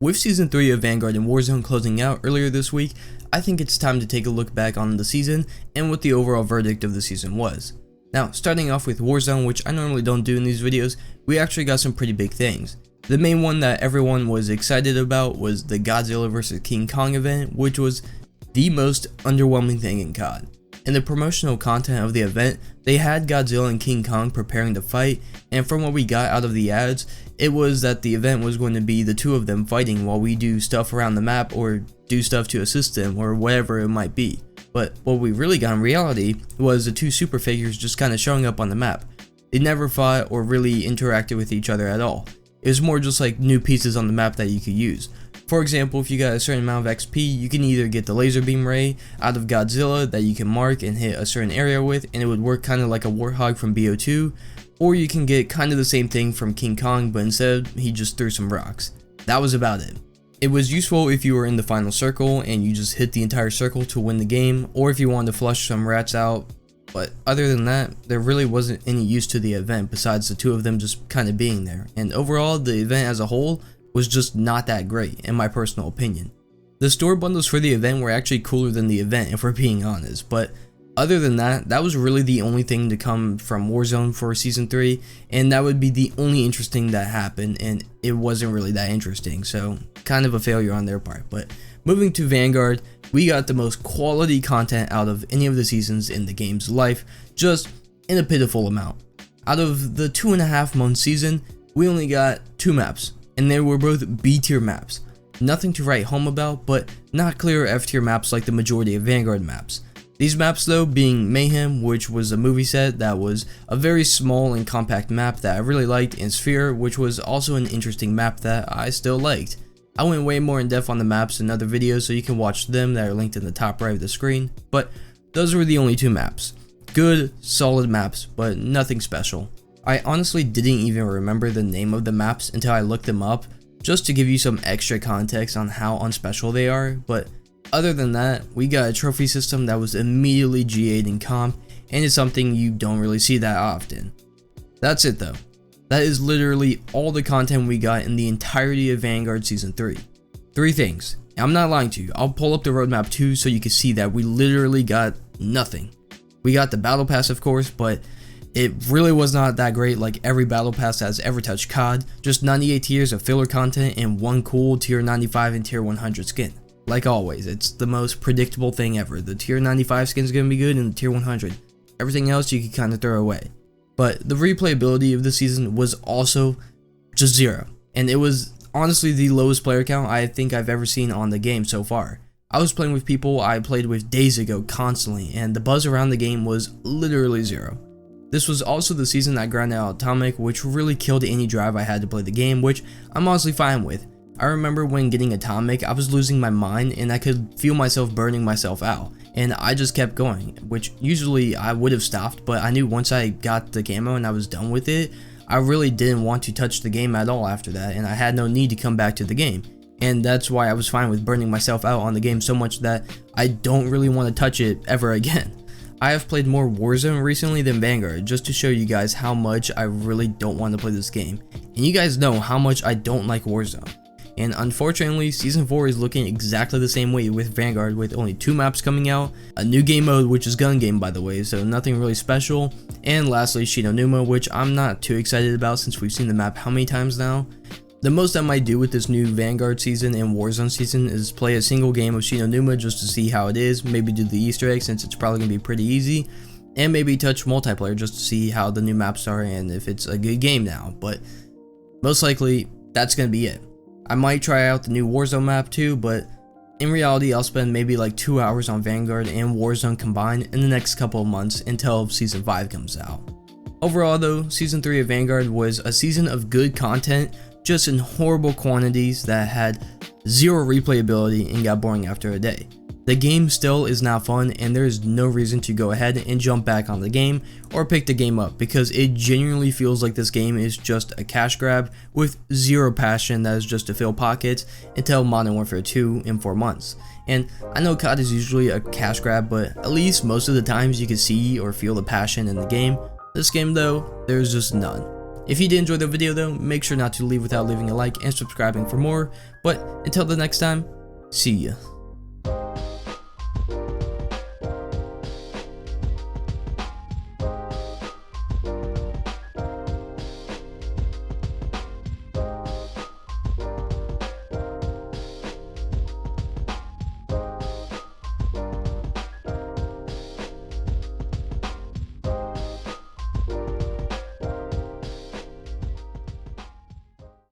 With Season 3 of Vanguard and Warzone closing out earlier this week, I think it's time to take a look back on the season and what the overall verdict of the season was. Now, starting off with Warzone, which I normally don't do in these videos, we actually got some pretty big things. The main one that everyone was excited about was the Godzilla vs King Kong event, which was the most underwhelming thing in CoD. In the promotional content of the event, they had Godzilla and King Kong preparing to fight, and from what we got out of the ads, it was that the event was going to be the two of them fighting while we do stuff around the map or do stuff to assist them or whatever it might be. But what we really got in reality was the two super figures just kind of showing up on the map. They never fought or really interacted with each other at all. It was more just like new pieces on the map that you could use. For example, if you got a certain amount of XP, you can either get the laser beam ray out of Godzilla that you can mark and hit a certain area with, and it would work kind of like a Warthog from BO2, or you can get kind of the same thing from King Kong, but instead he just threw some rocks. That was about it. It was useful if you were in the final circle and you just hit the entire circle to win the game, or if you wanted to flush some rats out, but other than that, there really wasn't any use to the event besides the two of them just kind of being there, and overall the event as a whole was just not that great, in my personal opinion. The store bundles for the event were actually cooler than the event, if we're being honest, but other than that, that was really the only thing to come from Warzone for Season 3, and that would be the only interesting that happened, and it wasn't really that interesting, so kind of a failure on their part. But moving to Vanguard, we got the most quality content out of any of the seasons in the game's life, just in a pitiful amount. Out of the 2.5-month season, we only got 2 maps, and they were both B tier maps. Nothing to write home about, but not clear F tier maps like the majority of Vanguard maps. These maps though being Mayhem, which was a movie set that was a very small and compact map that I really liked, and Sphere, which was also an interesting map that I still liked. I went way more in depth on the maps in other videos, so you can watch them that are linked in the top right of the screen, but those were the only 2 maps. Good, solid maps, but nothing special. I honestly didn't even remember the name of the maps until I looked them up, just to give you some extra context on how unspecial they are, but other than that, we got a trophy system that was immediately GA'd in comp, and it's something you don't really see that often. That's it though. That is literally all the content we got in the entirety of Vanguard Season 3. 3 things. I'm not lying to you, I'll pull up the roadmap too so you can see that we literally got nothing. We got the battle pass of course, but it really was not that great like every battle pass that has ever touched CoD, just 98 tiers of filler content and one cool tier 95 and tier 100 skin. Like always, it's the most predictable thing ever. The tier 95 skin is going to be good and the tier 100. Everything else you can kind of throw away. But the replayability of the season was also just 0. And it was honestly the lowest player count I think I've ever seen on the game so far. I was playing with people I played with days ago constantly, and the buzz around the game was literally 0. This was also the season that grinded out Atomic, which really killed any drive I had to play the game, which I'm honestly fine with. I remember when getting Atomic, I was losing my mind and I could feel myself burning myself out, and I just kept going, which usually I would have stopped, but I knew once I got the camo and I was done with it, I really didn't want to touch the game at all after that, and I had no need to come back to the game. And that's why I was fine with burning myself out on the game so much that I don't really want to touch it ever again. I have played more Warzone recently than Vanguard, just to show you guys how much I really don't want to play this game. And you guys know how much I don't like Warzone. And unfortunately, Season 4 is looking exactly the same way with Vanguard, with only 2 maps coming out, a new game mode which is gun game by the way, so nothing really special, and lastly Shinonuma, which I'm not too excited about since we've seen the map how many times now. The most I might do with this new Vanguard season and Warzone season is play a single game of Shinonuma just to see how it is, maybe do the Easter egg since it's probably going to be pretty easy, and maybe touch multiplayer just to see how the new maps are and if it's a good game now, but most likely that's going to be it. I might try out the new Warzone map too, but in reality I'll spend maybe like 2 hours on Vanguard and Warzone combined in the next couple of months until Season 5 comes out. Overall though, Season 3 of Vanguard was a season of good content, just in horrible quantities that had 0 replayability and got boring after a day. The game still is not fun, and there is no reason to go ahead and jump back on the game or pick the game up, because it genuinely feels like this game is just a cash grab with 0 passion that is just to fill pockets until Modern Warfare 2 in 4 months. And I know CoD is usually a cash grab, but at least most of the times you can see or feel the passion in the game. This game though, there's just none. If you did enjoy the video though, make sure not to leave without leaving a like and subscribing for more. But until the next time, see ya.